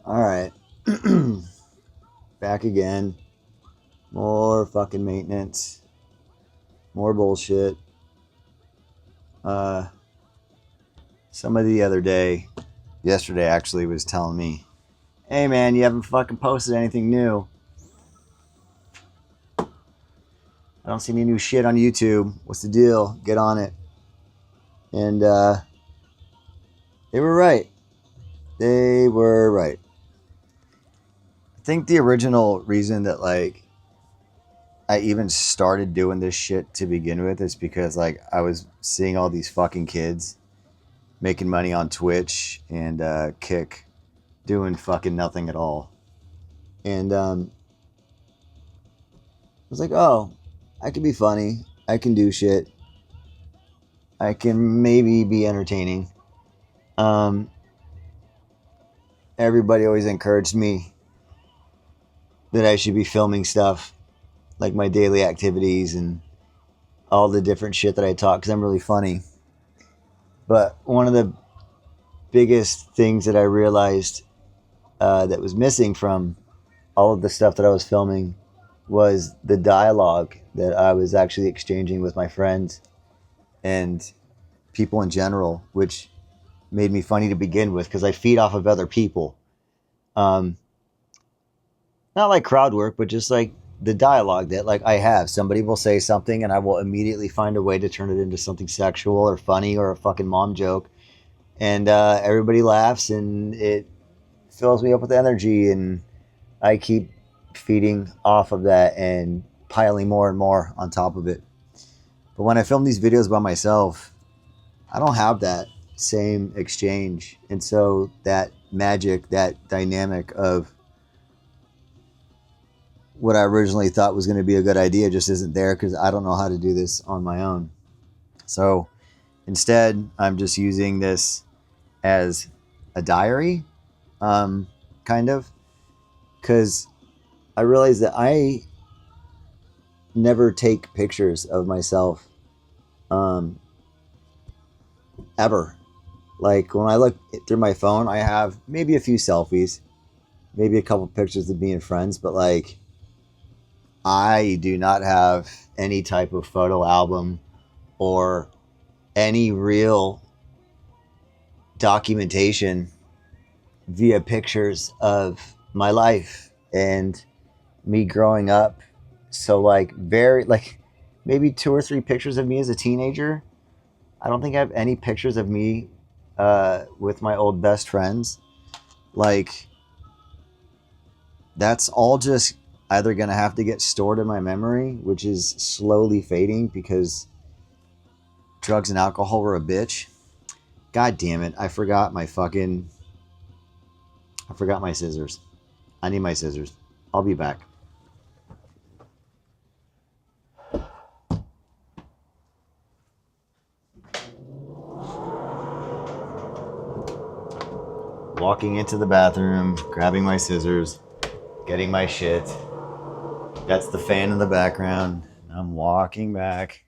All right. Back again. More fucking maintenance. More bullshit. Uh, Somebody the other day, yesterday actually, was telling me, hey man, you haven't fucking posted anything new. I don't see any new shit on YouTube. What's the deal? Get on it. And they were right. They were right. I think the original reason that I even started doing this shit to begin with is because I was seeing all these fucking kids making money on Twitch and Kick doing fucking nothing at all. And I was like, oh, I can be funny. I can do shit. I can maybe be entertaining. Um, Everybody always encouraged me that I should be filming stuff, like my daily activities and all the different shit that I talk, because I'm really funny. But one of the biggest things that I realized that was missing from all of the stuff that I was filming was the dialogue that I was actually exchanging with my friends and people in general, which made me funny to begin with because I feed off of other people. Um, Not like crowd work, but just like the dialogue that I have. Somebody will say something and I will immediately find a way to turn it into something sexual or funny or a fucking mom joke. And everybody laughs and it fills me up with energy, and I keep feeding off of that and piling more and more on top of it. But when I film these videos by myself, I don't have that same exchange. And so that magic, that dynamic of what I originally thought was going to be a good idea just isn't there because I don't know how to do this on my own. So instead, I'm just using this as a diary, kind of, because I realize that I never take pictures of myself um, ever. Like when I look through my phone, I have maybe a few selfies, maybe a couple pictures of me and friends, but I do not have any type of photo album or any real documentation via pictures of my life and me growing up. So very maybe two or three pictures of me as a teenager. I don't think I have any pictures of me with my old best friends. Like that's all just either going to have to get stored in my memory, which is slowly fading because drugs and alcohol were a bitch. God damn it. I forgot my scissors. I need my scissors. I'll be back. Walking into the bathroom, grabbing my scissors, getting my shit. That's the fan in the background. I'm walking back.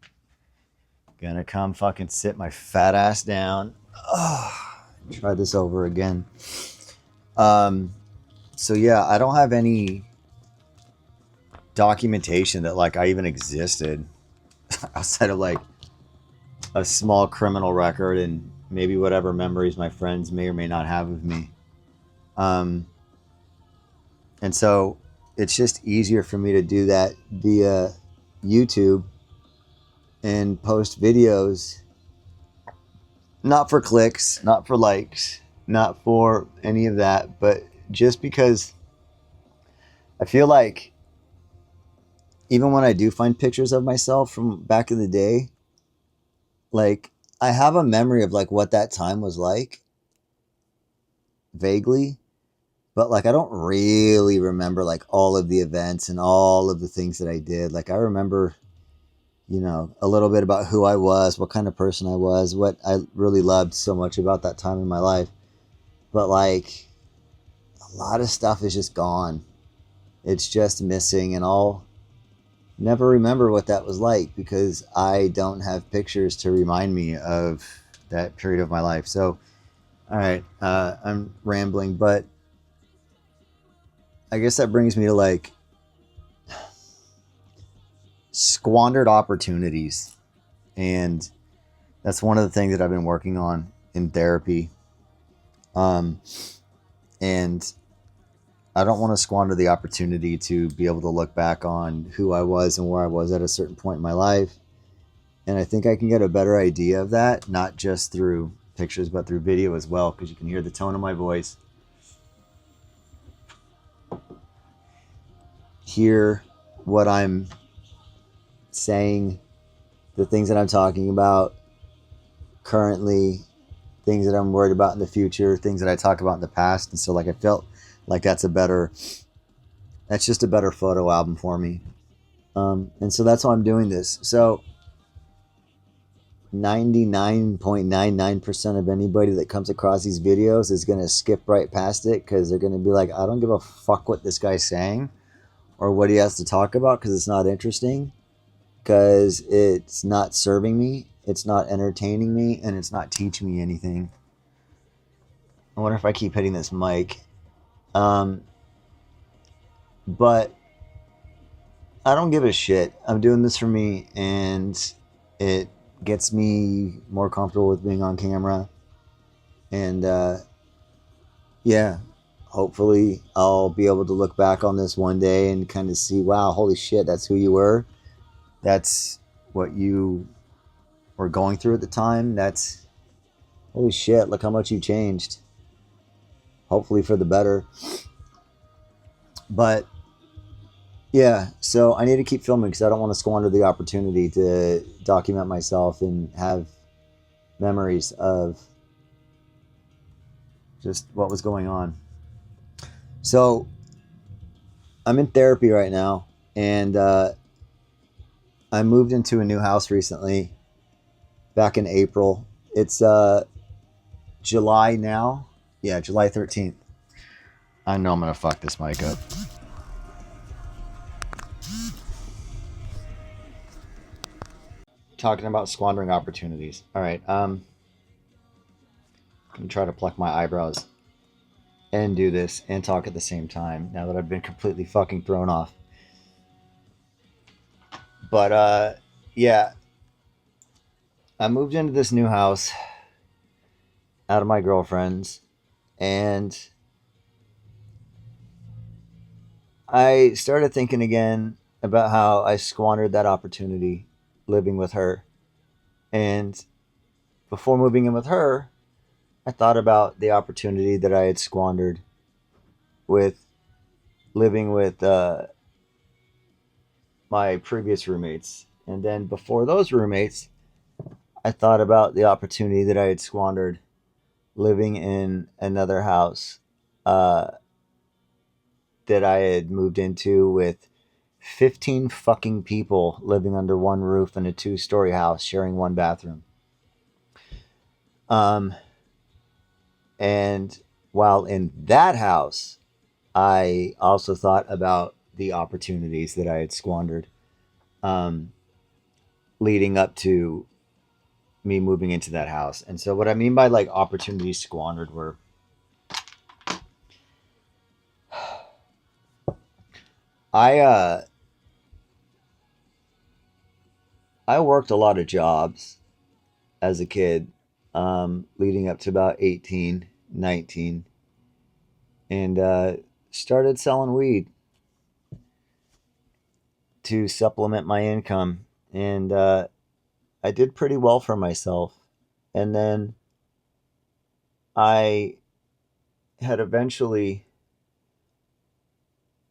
Gonna come fucking sit my fat ass down. Try this over again. So yeah, I don't have any documentation that I even existed outside of a small criminal record and maybe whatever memories my friends may or may not have of me. And so it's just easier for me to do that via YouTube and post videos, not for clicks, not for likes, not for any of that, but just because I feel like even when I do find pictures of myself from back in the day, I have a memory of what that time was like vaguely, but I don't really remember all of the events and all of the things that I did. I remember, a little bit about who I was, what kind of person I was, what I really loved so much about that time in my life. But a lot of stuff is just gone. It's just missing, and I'll never remember what that was like because I don't have pictures to remind me of that period of my life. So, all right, I'm rambling, but I guess that brings me to like squandered opportunities. And that's one of the things that I've been working on in therapy. Um, and I don't want to squander the opportunity to be able to look back on who I was and where I was at a certain point in my life. And I think I can get a better idea of that, not just through pictures, but through video as well, because you can hear the tone of my voice, hear what I'm saying, the things that I'm talking about currently, things that I'm worried about in the future, things that I talk about in the past. And so like I felt like that's just a better photo album for me. And so that's why I'm doing this. So 99.99% of anybody that comes across these videos is going to skip right past it because they're going to be like, I don't give a fuck what this guy's saying or what he has to talk about because it's not interesting, because it's not serving me, it's not entertaining me, and it's not teaching me anything. I wonder if I keep hitting this mic. But I don't give a shit. I'm doing this for me, and it gets me more comfortable with being on camera. And yeah, hopefully I'll be able to look back on this one day and kind of see, wow, holy shit, that's who you were. That's what you were going through at the time. That's, holy shit, look how much you changed. Hopefully for the better. But yeah, so I need to keep filming because I don't want to squander the opportunity to document myself and have memories of just what was going on. So I'm in therapy right now, and I moved into a new house recently, back in April. It's July now. Yeah, July 13th. I know I'm going to fuck this mic up. Talking about squandering opportunities. All right. I'm going to try to pluck my eyebrows and do this and talk at the same time now that I've been completely fucking thrown off. But yeah, I moved into this new house out of my girlfriend's, and I started thinking again about how I squandered that opportunity living with her. And before moving in with her, I thought about the opportunity that I had squandered with living with my previous roommates. And then before those roommates, I thought about the opportunity that I had squandered living in another house uh, that I had moved into with 15 fucking people living under one roof in a 2-story house sharing one bathroom. Um, and while in that house, I also thought about the opportunities that I had squandered um, leading up to me moving into that house. And so, what I mean by like opportunities squandered were I I worked a lot of jobs as a kid, leading up to about 18, 19, and started selling weed to supplement my income. And I did pretty well for myself. And then I had eventually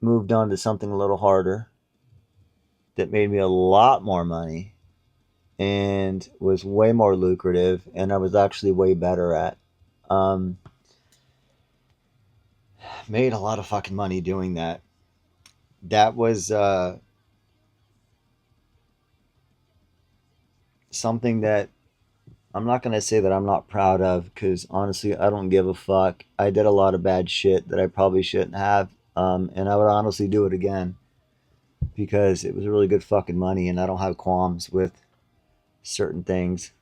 moved on to something a little harder that made me a lot more money and was way more lucrative, and I was actually way better at. Um, Made a lot of fucking money doing that. That was something that I'm not going to say that I'm not proud of, because honestly, I don't give a fuck. I did a lot of bad shit that I probably shouldn't have. And I would honestly do it again because it was really good fucking money, and I don't have qualms with certain things.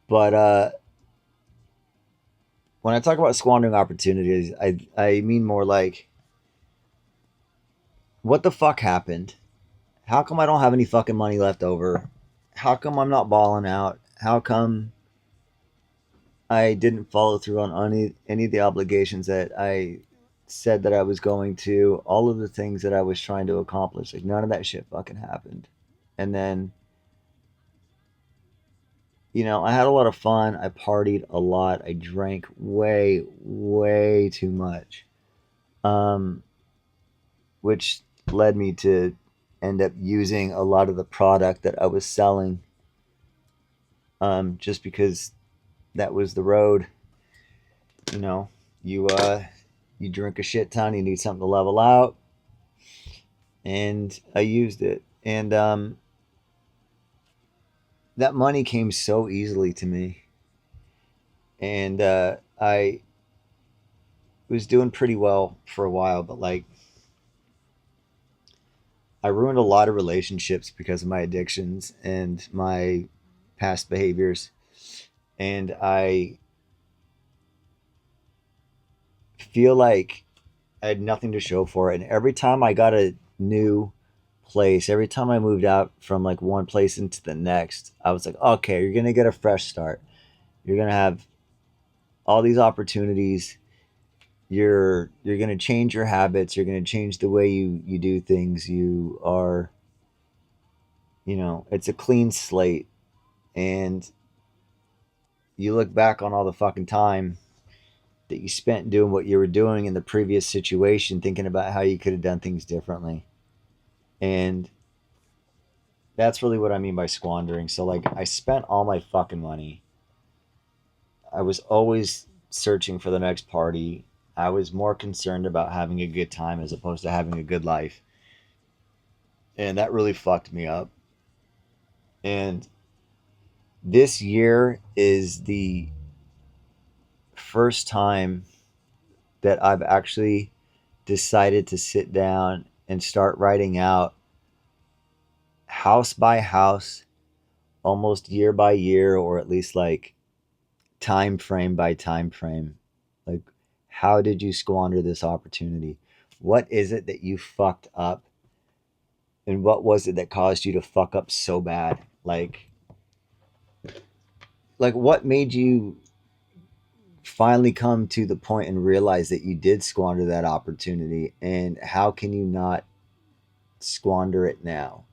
But when I talk about squandering opportunities, I mean more like, what the fuck happened? How come I don't have any fucking money left over? How come I'm not balling out? How come I didn't follow through on any of the obligations that I said that I was going to? All of the things that I was trying to accomplish, like none of that shit fucking happened. And then, I had a lot of fun. I partied a lot. I drank way, way too much, um, which led me to end up using a lot of the product that I was selling, just because that was the road. You know, you you drink a shit ton, you need something to level out, and I used it, and that money came so easily to me, and I was doing pretty well for a while, but like I ruined a lot of relationships because of my addictions and my past behaviors, and I feel like I had nothing to show for it. And every time I got a new place, every time I moved out from like one place into the next, I was like, okay, you're gonna get a fresh start. You're gonna have all these opportunities. You're gonna change your habits. You're gonna change the way you do things. You are, it's a clean slate, and you look back on all the fucking time that you spent doing what you were doing in the previous situation, thinking about how you could have done things differently. And that's really what I mean by squandering. So, like, I spent all my fucking money. I was always searching for the next party. I was more concerned about having a good time as opposed to having a good life. And that really fucked me up. And this year is the first time that I've actually decided to sit down and start writing out, house by house, almost year by year, or at least like time frame by time frame. Like, how did you squander this opportunity? What is it that you fucked up? And what was it that caused you to fuck up so bad? Like what made you finally come to the point and realize that you did squander that opportunity? And how can you not squander it now?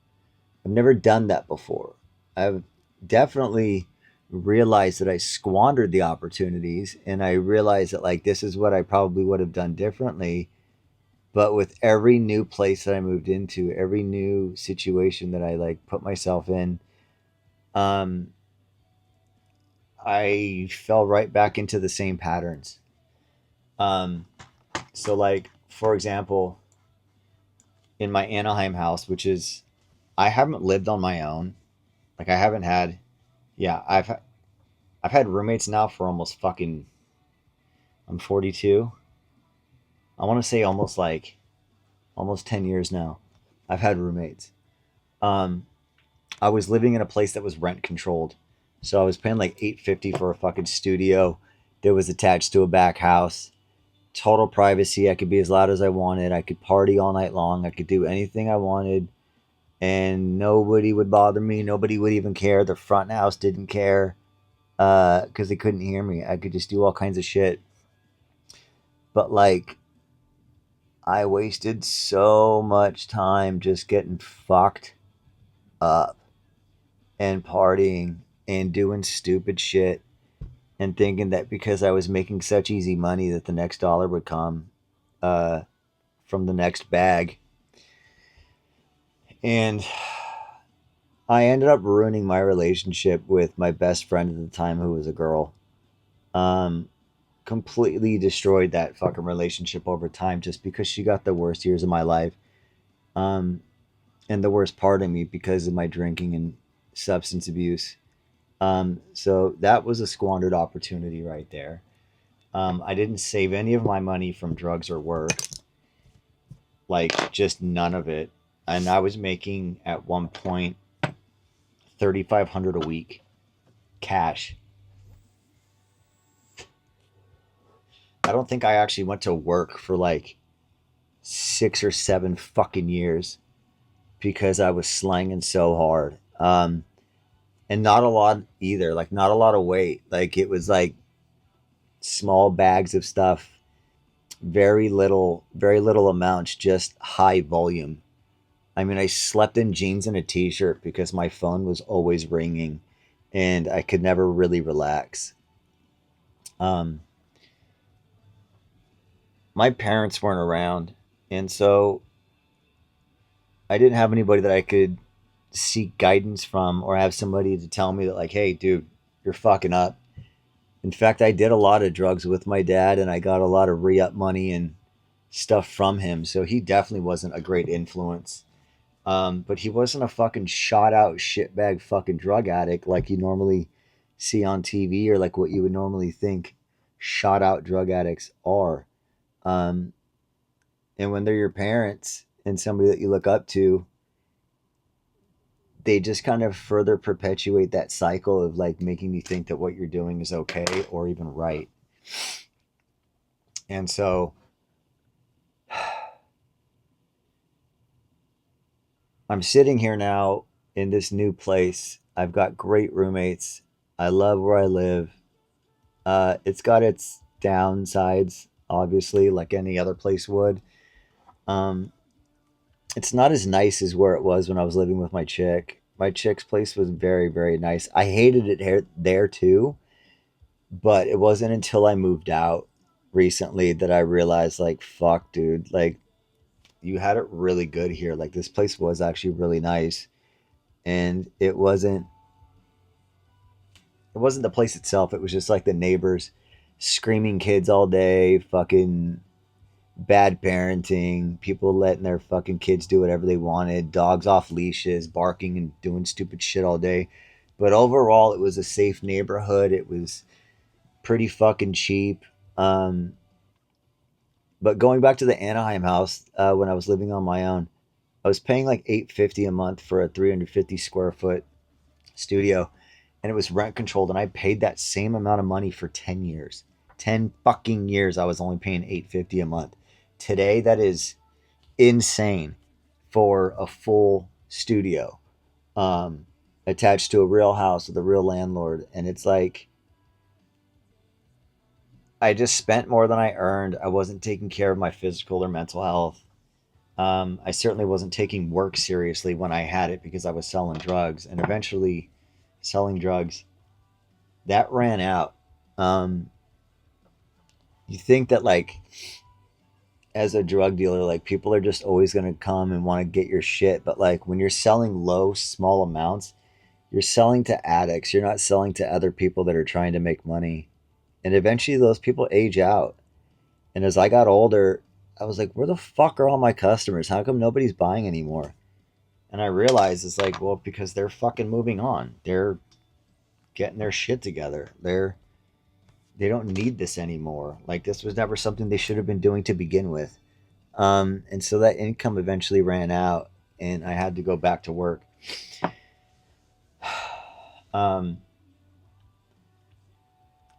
I've never done that before. I've definitely realized that I squandered the opportunities, and I realized that like this is what I probably would have done differently. But with every new place that I moved into, every new situation that I like put myself in, um, I fell right back into the same patterns. Um, so like for example, in my Anaheim house, which is I haven't lived on my own. Like I haven't had, yeah, I've had roommates now for almost fucking. I'm 42. I want to say almost 10 years now. I've had roommates. Um, I was living in a place that was rent controlled, so I was paying like 850 for a fucking studio that was attached to a back house. Total privacy. I could be as loud as I wanted. I could party all night long. I could do anything I wanted, and nobody would bother me. Nobody would even care. The front house didn't care because they couldn't hear me. I could just do all kinds of shit. But like, I wasted so much time just getting fucked up and partying and doing stupid shit and thinking that because I was making such easy money that the next dollar would come uh, from the next bag. And I ended up ruining my relationship with my best friend at the time, who was a girl. Um, Completely destroyed that fucking relationship over time just because she got the worst years of my life. Um, and the worst part of me because of my drinking and substance abuse. So that was a squandered opportunity right there. I didn't save any of my money from drugs or work, like just none of it. And I was making at one point 3,500 a week cash. I don't think I actually went to work for like 6 or 7 fucking years because I was slanging so hard. And not a lot either, like not a lot of weight. Like it was like small bags of stuff, very little amounts, just high volume. I mean, I slept in jeans and a t-shirt because my phone was always ringing and I could never really relax. Um, my parents weren't around, and so I didn't have anybody that I could seek guidance from or have somebody to tell me that, like, hey, dude, you're fucking up. In fact, I did a lot of drugs with my dad and I got a lot of re up money and stuff from him. So he definitely wasn't a great influence. But he wasn't a fucking shot out shitbag fucking drug addict like you normally see on TV or like what you would normally think shot out drug addicts are. Um, and when they're your parents and somebody that you look up to, they just kind of further perpetuate that cycle of like making you think that what you're doing is okay or even right. And so I'm sitting here now in this new place. I've got great roommates. I love where I live. It's got its downsides, obviously, like any other place would. Um, it's not as nice as where it was when I was living with my chick. My chick's place was very, very nice. I hated it there too, but it wasn't until I moved out recently that I realized, like, fuck, dude, like, you had it really good here. Like, this place was actually really nice, and it wasn't the place itself. It was just like the neighbors screaming kids all day, fucking bad parenting, people letting their fucking kids do whatever they wanted, dogs off leashes, barking and doing stupid shit all day. But overall, it was a safe neighborhood. It was pretty fucking cheap. Um, but going back to the Anaheim house, when I was living on my own, I was paying like $850 a month for a 350 square foot studio, and it was rent controlled, and I paid that same amount of money for 10 years. 10 fucking years I was only paying $850 a month. Today that is insane for a full studio, um, attached to a real house with a real landlord. And it's like I just spent more than I earned. I wasn't taking care of my physical or mental health. I certainly wasn't taking work seriously when I had it because I was selling drugs, and eventually selling drugs that ran out. Um, you think that, like, as a drug dealer, like, people are just always going to come and want to get your shit, but like when you're selling low, small amounts, you're selling to addicts. You're not selling to other people that are trying to make money. And eventually those people age out. And as I got older, I was like, where the fuck are all my customers? How come nobody's buying anymore? And I realized it's like, well, because they're fucking moving on. They're getting their shit together. They don't need this anymore. Like, this was never something they should have been doing to begin with. And so that income eventually ran out, and I had to go back to work. Um,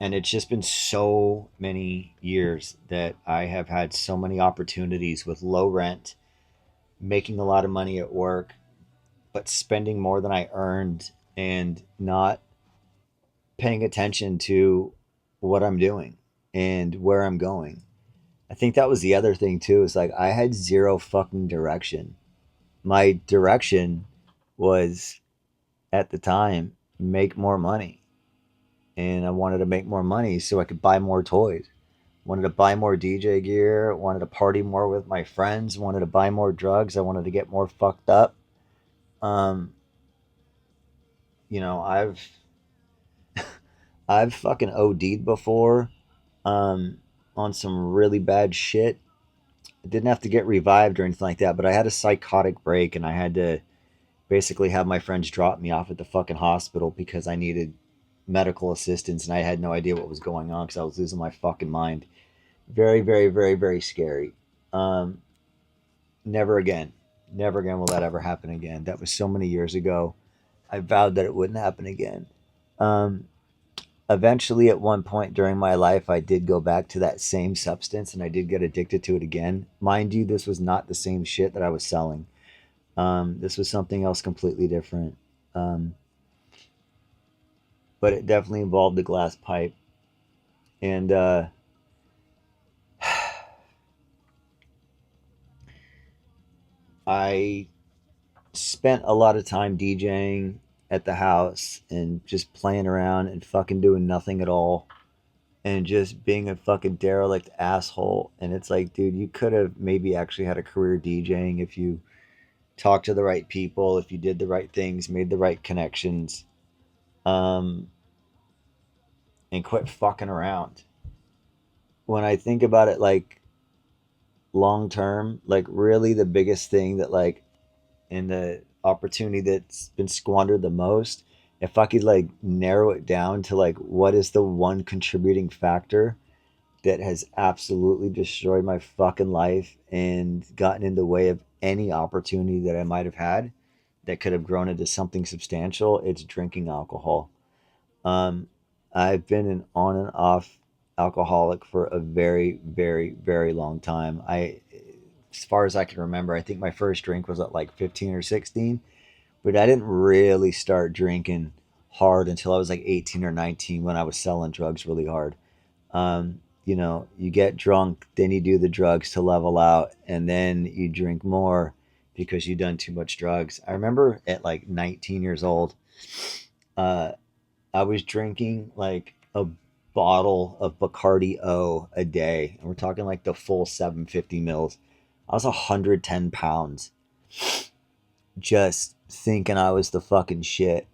and it's just been so many years that I have had so many opportunities with low rent, making a lot of money at work, but spending more than I earned and not paying attention to what I'm doing and where I'm going. I think that was the other thing too, is like I had zero fucking direction. My direction was, at the time, make more money. And I wanted to make more money so I could buy more toys. Wanted to buy more DJ gear, wanted to party more with my friends, wanted to buy more drugs, I wanted to get more fucked up. Um, you know, I've fucking OD'd before, um, on some really bad shit. I didn't have to get revived or anything like that, but I had a psychotic break and I had to basically have my friends drop me off at the fucking hospital because I needed medical assistance and I had no idea what was going on because I was losing my fucking mind. Very, very, very, very scary. Um, Never again. Never again will that ever happen again. That was so many years ago. I vowed that it wouldn't happen again. Um, Eventually, at one point during my life, I did go back to that same substance and I did get addicted to it again. Mind you, this was not the same shit that I was selling. This was something else completely different. Um, but it definitely involved the glass pipe. And I spent a lot of time DJing at the house and just playing around and fucking doing nothing at all and just being a fucking derelict asshole. And it's like, dude, you could have maybe actually had a career DJing if you talked to the right people, if you did the right things, made the right connections, um, and quit fucking around. When I think about it, like long term, like really the biggest thing that like in the opportunity that's been squandered the most, if I could like narrow it down to like what is the one contributing factor that has absolutely destroyed my fucking life and gotten in the way of any opportunity that I might have had that could have grown into something substantial, it's drinking alcohol. Um, I've been an on and off alcoholic for a very, very, very long time. As far as I can remember, I think my first drink was at like 15 or 16, but I didn't really start drinking hard until I was like 18 or 19 when I was selling drugs really hard. You get drunk, then you do the drugs to level out, and then you drink more because you've done too much drugs. I remember at like 19 years old, uh, I was drinking like a bottle of Bacardi O a day, and we're talking like the full 750 mils. I was 110 pounds, just thinking I was the fucking shit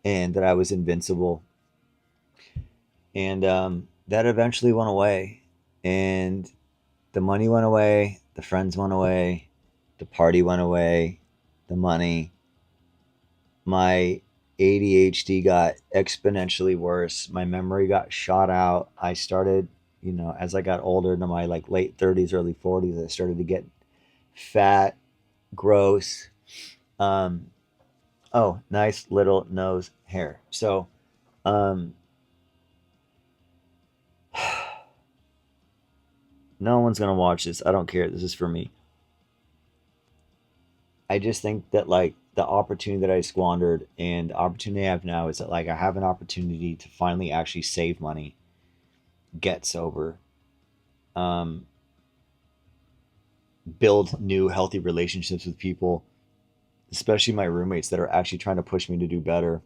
and that I was invincible. And that eventually went away. And the money went away, the friends went away, the party went away, the money. My ADHD got exponentially worse. My memory got shot out. I started, as I got older into my like late 30s, early 40s, I started to get fat, gross. Um, oh, nice little nose hair. So, um, no one's gonna watch this. I don't care. This is for me. I just think that like the opportunity that I squandered and the opportunity I have now is that like I have an opportunity to finally actually save money, get sober, um, build new healthy relationships with people, especially my roommates that are actually trying to push me to do better,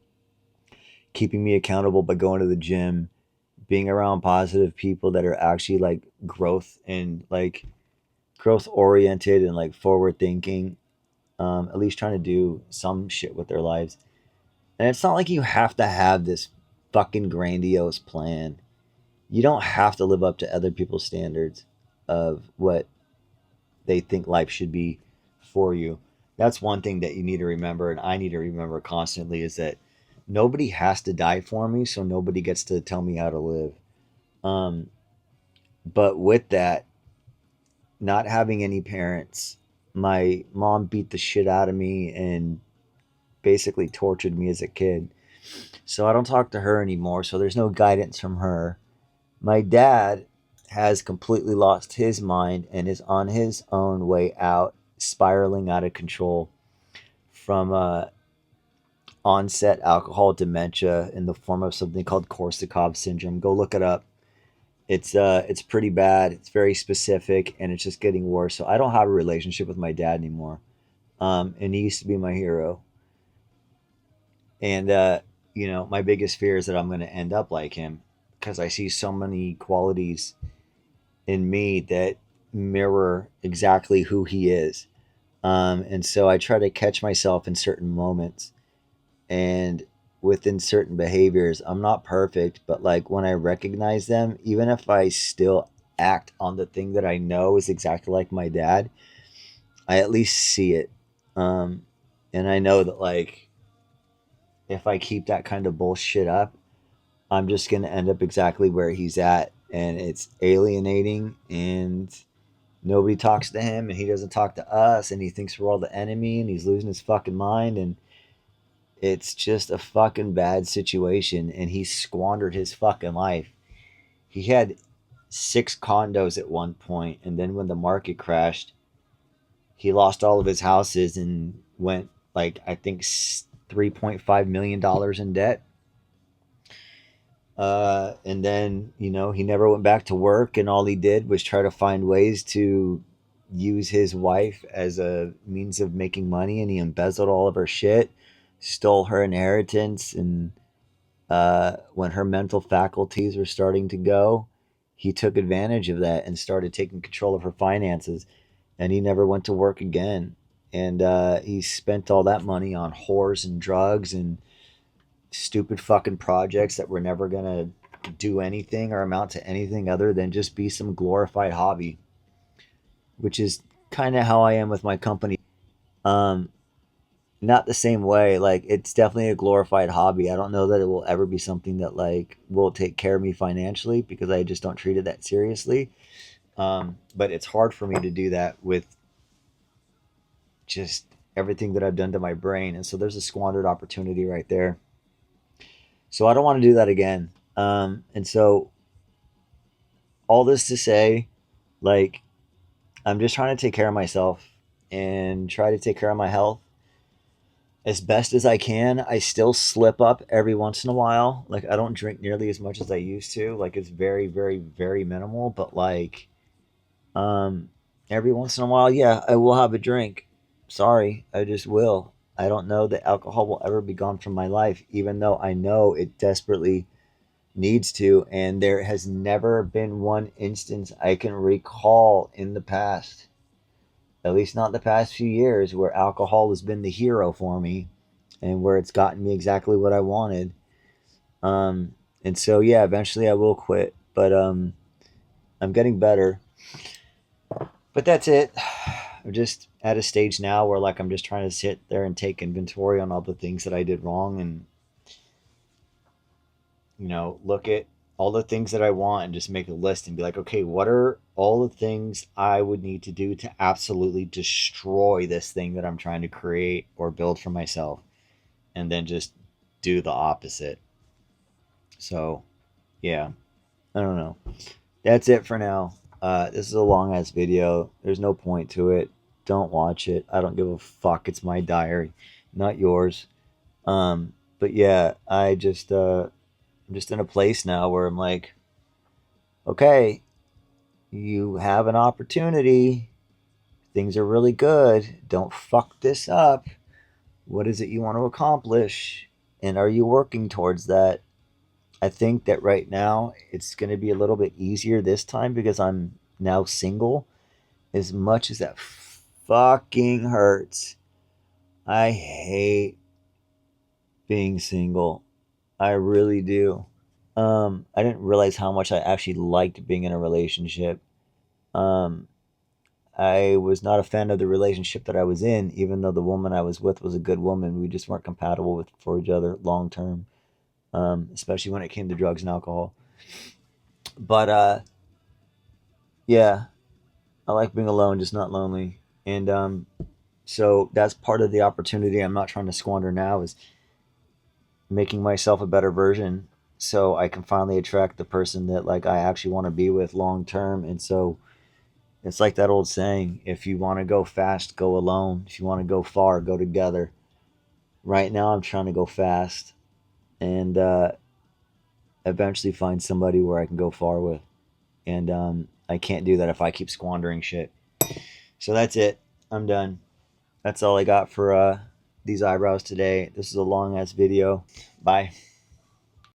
keeping me accountable by going to the gym, being around positive people that are actually like growth oriented and like forward thinking, at least trying to do some shit with their lives. And it's not like you have to have this fucking grandiose plan. You don't have to live up to other people's standards of what they think life should be for you. That's one thing that you need to remember, and I need to remember constantly is that nobody has to die for me, so nobody gets to tell me how to live. Um, but with that, not having any parents, my mom beat the shit out of me and basically tortured me as a kid. So I don't talk to her anymore, so there's no guidance from her. My dad has completely lost his mind and is on his own way out, spiraling out of control from onset alcohol dementia in the form of something called Korsakoff syndrome. Go look it up. It's pretty bad. It's very specific, and it's just getting worse. So I don't have a relationship with my dad anymore. And he used to be my hero. And my biggest fear is that I'm going to end up like him because I see so many qualities in me that mirror exactly who he is. And so I try to catch myself in certain moments and within certain behaviors. I'm not perfect, but like when I recognize them, even if I still act on the thing that I know is exactly like my dad, I at least see it. Um, and I know that like if I keep that kind of bullshit up, I'm just going to end up exactly where he's at. And it's alienating and nobody talks to him and he doesn't talk to us and he thinks we're all the enemy and he's losing his fucking mind and It's just a fucking bad situation, and he squandered his fucking life. He had 6 condos at one point, and then when the market crashed, he lost all of his houses and went like I think $3.5 million in debt. And then he never went back to work, and all he did was try to find ways to use his wife as a means of making money, and he embezzled all of her shit, stole her inheritance, and when her mental faculties were starting to go, he took advantage of that and started taking control of her finances, and he never went to work again. And he spent all that money on whores and drugs and stupid fucking projects that were never gonna do anything or amount to anything other than just be some glorified hobby, which is kind of how I am with my company. Um, Not the same way. Like, it's definitely a glorified hobby. I don't know that it will ever be something that like will take care of me financially because I just don't treat it that seriously. But it's hard for me to do that with just everything that I've done to my brain, and so there's a squandered opportunity right there. So I don't want to do that again. And so all this to say, like, I'm just trying to take care of myself and try to take care of my health as best as I can. I still slip up every once in a while. Like, I don't drink nearly as much as I used to. Like, it's very, very, very minimal. But like, um, every once in a while, yeah, I will have a drink. Sorry, I just will. I don't know that alcohol will ever be gone from my life, even though I know it desperately needs to. And there has never been one instance I can recall in the past, at least not the past few years, where alcohol has been the hero for me and where it's gotten me exactly what I wanted. And so, yeah, eventually I will quit, but I'm getting better. But that's it. I'm just at a stage now where like I'm just trying to sit there and take inventory on all the things that I did wrong, and look at all the things that I want and just make a list and be like, okay, what are all the things I would need to do to absolutely destroy this thing that I'm trying to create or build for myself? And then just do the opposite. So, yeah, I don't know. That's it for now. This is a long ass video. There's no point to it. Don't watch it. I don't give a fuck. It's my diary, not yours. But yeah, I'm just in a place now where I'm like, okay, you have an opportunity. Things are really good. Don't fuck this up. What is it you want to accomplish? And are you working towards that? I think that right now it's going to be a little bit easier this time because I'm now single. As much as that fucking hurts, I hate being single. I really do. I didn't realize how much I actually liked being in a relationship. Um, I was not a fan of the relationship that I was in, even though the woman I was with was a good woman. We just weren't compatible with for each other long term, especially when it came to drugs and alcohol. But yeah, I like being alone, just not lonely. And so that's part of the opportunity I'm not trying to squander now is making myself a better version so I can finally attract the person that like I actually want to be with long term. And so it's like that old saying, if you want to go fast, go alone. If you want to go far, go together. Right now I'm trying to go fast and eventually find somebody where I can go far with. And I can't do that if I keep squandering shit. So that's it. I'm done. That's all I got for these eyebrows today. This is a long ass video. Bye.